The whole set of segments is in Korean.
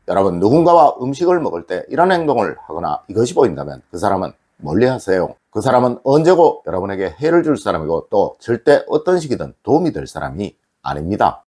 여러분, 누군가와 음식을 먹을 때 이런 행동을 하거나 이것이 보인다면 그 사람은 멀리 하세요. 그 사람은 언제고 여러분에게 해를 줄 사람이고 또 절대 어떤 식이든 도움이 될 사람이 아닙니다.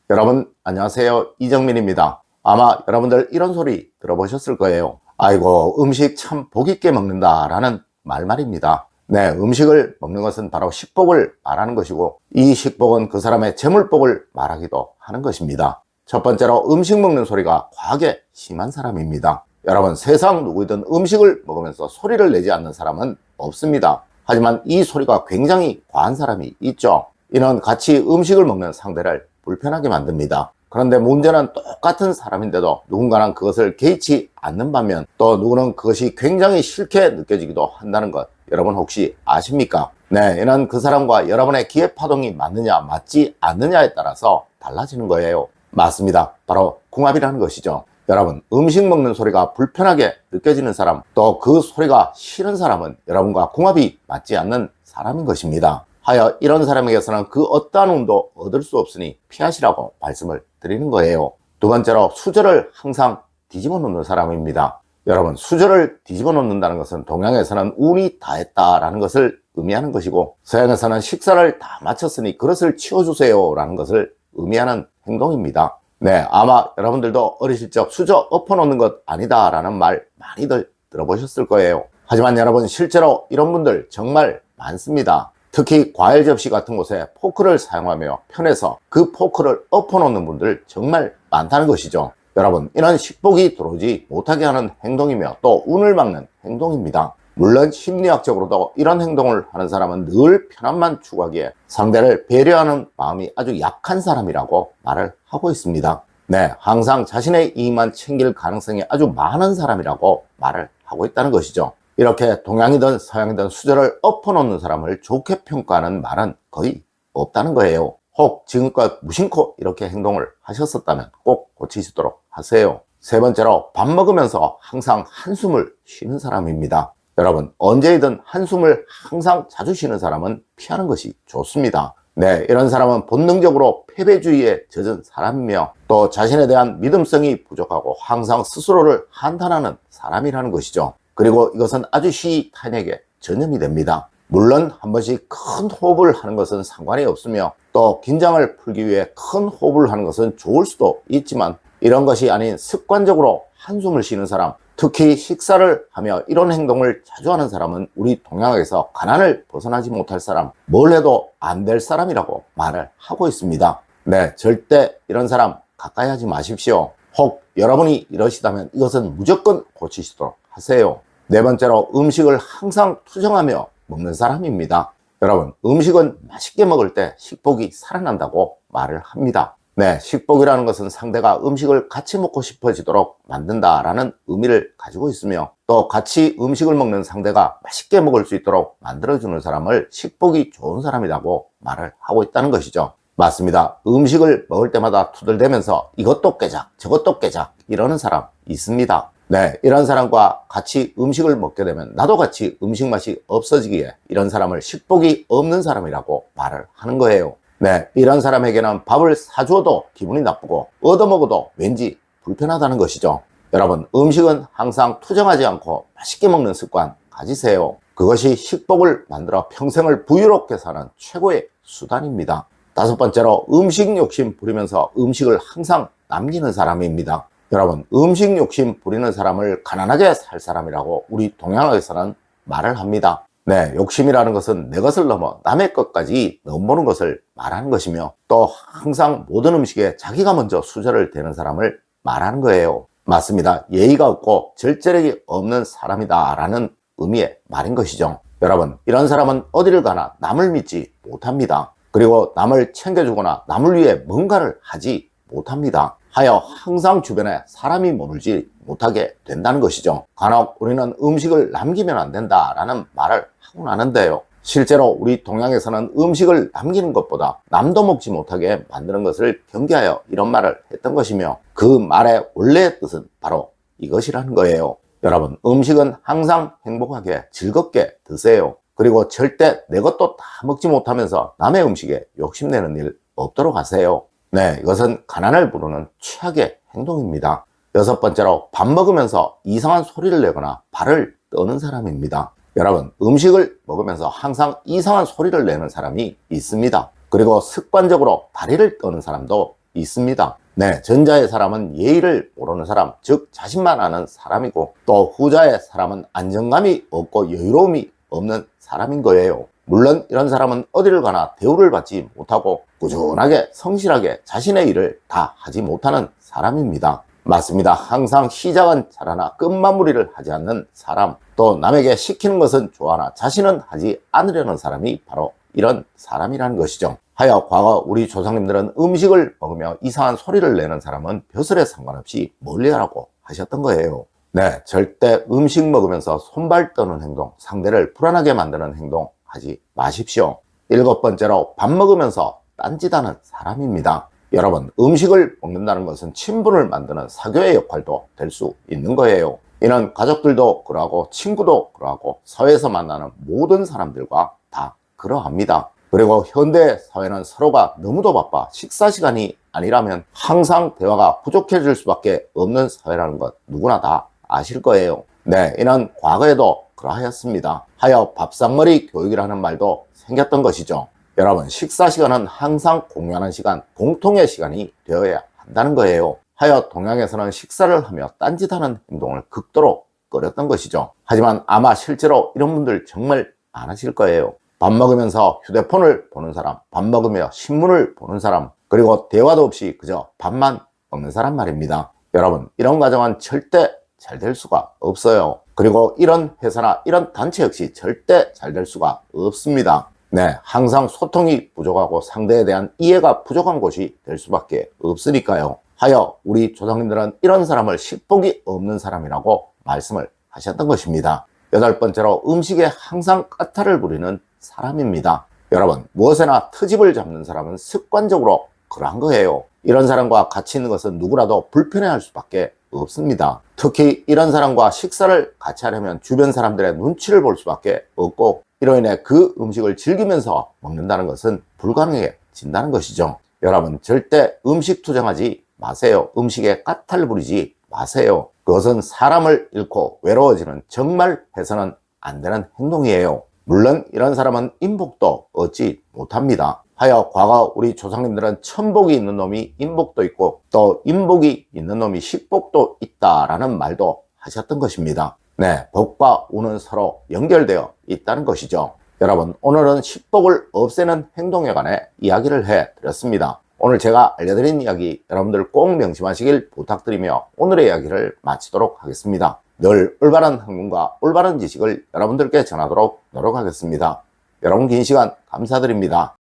여러분 안녕하세요, 이정민입니다. 아마 여러분들 이런 소리 들어보셨을 거예요. 아이고, 음식 참 복있게 먹는다 라는 말입니다. 네, 음식을 먹는 것은 바로 식복을 말하는 것이고, 이 식복은 그 사람의 재물복을 말하기도 하는 것입니다. 첫 번째로, 음식 먹는 소리가 과하게 심한 사람입니다. 여러분, 세상 누구이든 음식을 먹으면서 소리를 내지 않는 사람은 없습니다. 하지만 이 소리가 굉장히 과한 사람이 있죠. 이는 같이 음식을 먹는 상대를 불편하게 만듭니다. 그런데 문제는 똑같은 사람인데도 누군가는 그것을 개의치 않는 반면 또 누구는 그것이 굉장히 싫게 느껴지기도 한다는 것, 여러분 혹시 아십니까? 네, 이는 그 사람과 여러분의 기회 파동이 맞느냐 맞지 않느냐에 따라서 달라지는 거예요. 맞습니다. 바로 궁합이라는 것이죠. 여러분, 음식 먹는 소리가 불편하게 느껴지는 사람, 또 그 소리가 싫은 사람은 여러분과 궁합이 맞지 않는 사람인 것입니다. 하여 이런 사람에게서는 그 어떠한 운도 얻을 수 없으니 피하시라고 말씀을 드리는 거예요. 두 번째로, 수저를 항상 뒤집어 놓는 사람입니다. 여러분, 수저를 뒤집어 놓는다는 것은 동양에서는 운이 다했다라는 것을 의미하는 것이고, 서양에서는 식사를 다 마쳤으니 그릇을 치워주세요 라는 것을 의미하는 행동입니다. 네, 아마 여러분들도 어리실 적 수저 엎어놓는 것 아니다 라는 말 많이들 들어보셨을 거예요. 하지만 여러분, 실제로 이런 분들 정말 많습니다. 특히 과일 접시 같은 곳에 포크를 사용하며 편해서 그 포크를 엎어놓는 분들 정말 많다는 것이죠. 여러분, 이런 식복이 들어오지 못하게 하는 행동이며 또 운을 막는 행동입니다. 물론 심리학적으로도 이런 행동을 하는 사람은 늘 편함만 추구하기에 상대를 배려하는 마음이 아주 약한 사람이라고 말을 하고 있습니다. 네, 항상 자신의 이익만 챙길 가능성이 아주 많은 사람이라고 말을 하고 있다는 것이죠. 이렇게 동양이든 서양이든 수저를 엎어놓는 사람을 좋게 평가하는 말은 거의 없다는 거예요. 혹 지금껏 무심코 이렇게 행동을 하셨었다면 꼭 고치시도록 하세요. 세 번째로, 밥 먹으면서 항상 한숨을 쉬는 사람입니다. 여러분, 언제이든 한숨을 항상 자주 쉬는 사람은 피하는 것이 좋습니다. 네, 이런 사람은 본능적으로 패배주의에 젖은 사람이며 또 자신에 대한 믿음성이 부족하고 항상 스스로를 한탄하는 사람이라는 것이죠. 그리고 이것은 아주 쉬이 타인에게 전염이 됩니다. 물론 한 번씩 큰 호흡을 하는 것은 상관이 없으며 또 긴장을 풀기 위해 큰 호흡을 하는 것은 좋을 수도 있지만, 이런 것이 아닌 습관적으로 한숨을 쉬는 사람, 특히 식사를 하며 이런 행동을 자주 하는 사람은 우리 동양에서 가난을 벗어나지 못할 사람, 뭘 해도 안 될 사람이라고 말을 하고 있습니다. 네, 절대 이런 사람 가까이 하지 마십시오. 혹 여러분이 이러시다면 이것은 무조건 고치시도록 하세요. 네 번째로, 음식을 항상 투정하며 먹는 사람입니다. 여러분, 음식은 맛있게 먹을 때 식복이 살아난다고 말을 합니다. 네, 식복이라는 것은 상대가 음식을 같이 먹고 싶어지도록 만든다라는 의미를 가지고 있으며 또 같이 음식을 먹는 상대가 맛있게 먹을 수 있도록 만들어주는 사람을 식복이 좋은 사람이라고 말을 하고 있다는 것이죠. 맞습니다. 음식을 먹을 때마다 투덜대면서 이것도 깨작 저것도 깨작 이러는 사람 있습니다. 네, 이런 사람과 같이 음식을 먹게 되면 나도 같이 음식 맛이 없어지기에 이런 사람을 식복이 없는 사람이라고 말을 하는 거예요. 네, 이런 사람에게는 밥을 사주어도 기분이 나쁘고 얻어먹어도 왠지 불편하다는 것이죠. 여러분, 음식은 항상 투정하지 않고 맛있게 먹는 습관 가지세요. 그것이 식복을 만들어 평생을 부유롭게 사는 최고의 수단입니다. 다섯 번째로, 음식 욕심 부리면서 음식을 항상 남기는 사람입니다. 여러분, 음식 욕심 부리는 사람을 가난하게 살 사람이라고 우리 동양에서는 말을 합니다. 네, 욕심이라는 것은 내 것을 넘어 남의 것까지 넘보는 것을 말하는 것이며 또 항상 모든 음식에 자기가 먼저 수저를 대는 사람을 말하는 거예요. 맞습니다. 예의가 없고 절제력이 없는 사람이다 라는 의미의 말인 것이죠. 여러분, 이런 사람은 어디를 가나 남을 믿지 못합니다. 그리고 남을 챙겨주거나 남을 위해 뭔가를 하지 못합니다. 하여 항상 주변에 사람이 머물지 못하게 된다는 것이죠. 간혹 우리는 음식을 남기면 안 된다라는 말을 하곤 하는데요. 실제로 우리 동양에서는 음식을 남기는 것보다 남도 먹지 못하게 만드는 것을 경계하여 이런 말을 했던 것이며 그 말의 원래의 뜻은 바로 이것이라는 거예요. 여러분, 음식은 항상 행복하게 즐겁게 드세요. 그리고 절대 내 것도 다 먹지 못하면서 남의 음식에 욕심내는 일 없도록 하세요. 네, 이것은 가난을 부르는 최악의 행동입니다. 여섯 번째로 밥 먹으면서 이상한 소리를 내거나 발을 떠는 사람입니다. 여러분, 음식을 먹으면서 항상 이상한 소리를 내는 사람이 있습니다. 그리고 습관적으로 다리를 떠는 사람도 있습니다. 네, 전자의 사람은 예의를 모르는 사람, 즉 자신만 아는 사람이고, 또 후자의 사람은 안정감이 없고 여유로움이 없는 사람인 거예요. 물론 이런 사람은 어디를 가나 대우를 받지 못하고 꾸준하게 성실하게 자신의 일을 다 하지 못하는 사람입니다. 맞습니다. 항상 시작은 잘하나 끝마무리를 하지 않는 사람, 또 남에게 시키는 것은 좋아하나 자신은 하지 않으려는 사람이 바로 이런 사람이라는 것이죠. 하여 과거 우리 조상님들은 음식을 먹으며 이상한 소리를 내는 사람은 벼슬에 상관없이 멀리하라고 하셨던 거예요. 네, 절대 음식 먹으면서 손발 떠는 행동, 상대를 불안하게 만드는 행동 하지 마십시오. 일곱 번째로 밥 먹으면서 딴짓하는 사람입니다. 여러분, 음식을 먹는다는 것은 친분을 만드는 사교의 역할도 될 수 있는 거예요. 이는 가족들도 그러하고 친구도 그러하고 사회에서 만나는 모든 사람들과 다 그러합니다. 그리고 현대 사회는 서로가 너무도 바빠 식사 시간이 아니라면 항상 대화가 부족해질 수밖에 없는 사회라는 것 누구나 다 아실 거예요. 네, 이는 과거에도 그러하였습니다. 하여 밥상머리 교육이라는 말도 생겼던 것이죠. 여러분, 식사 시간은 항상 공유하는 시간, 공통의 시간이 되어야 한다는 거예요. 하여 동양에서는 식사를 하며 딴짓하는 행동을 극도로 꺼렸던 것이죠. 하지만 아마 실제로 이런 분들 정말 많으실 거예요. 밥 먹으면서 휴대폰을 보는 사람, 밥 먹으며 신문을 보는 사람, 그리고 대화도 없이 그저 밥만 먹는 사람 말입니다. 여러분, 이런 가정은 절대 잘 될 수가 없어요. 그리고 이런 회사나 이런 단체 역시 절대 잘 될 수가 없습니다. 네, 항상 소통이 부족하고 상대에 대한 이해가 부족한 곳이 될 수밖에 없으니까요. 하여 우리 조상님들은 이런 사람을 식복이 없는 사람이라고 말씀을 하셨던 것입니다. 여덟 번째로 음식에 항상 까탈을 부리는 사람입니다. 여러분, 무엇에나 트집을 잡는 사람은 습관적으로 그러한 거예요. 이런 사람과 같이 있는 것은 누구라도 불편해할 수밖에 없습니다. 특히 이런 사람과 식사를 같이 하려면 주변 사람들의 눈치를 볼 수밖에 없고, 이로 인해 그 음식을 즐기면서 먹는다는 것은 불가능해진다는 것이죠. 여러분, 절대 음식 투정하지 마세요. 음식에 까탈 부리지 마세요. 그것은 사람을 잃고 외로워지는 정말 해서는 안 되는 행동이에요. 물론 이런 사람은 인복도 얻지 못합니다. 하여 과거 우리 조상님들은 천복이 있는 놈이 인복도 있고 또 인복이 있는 놈이 식복도 있다라는 말도 하셨던 것입니다. 네, 복과 운은 서로 연결되어 있다는 것이죠. 여러분, 오늘은 식복을 없애는 행동에 관해 이야기를 해드렸습니다. 오늘 제가 알려드린 이야기 여러분들 꼭 명심하시길 부탁드리며 오늘의 이야기를 마치도록 하겠습니다. 늘 올바른 학문과 올바른 지식을 여러분들께 전하도록 노력하겠습니다. 여러분 긴 시간 감사드립니다.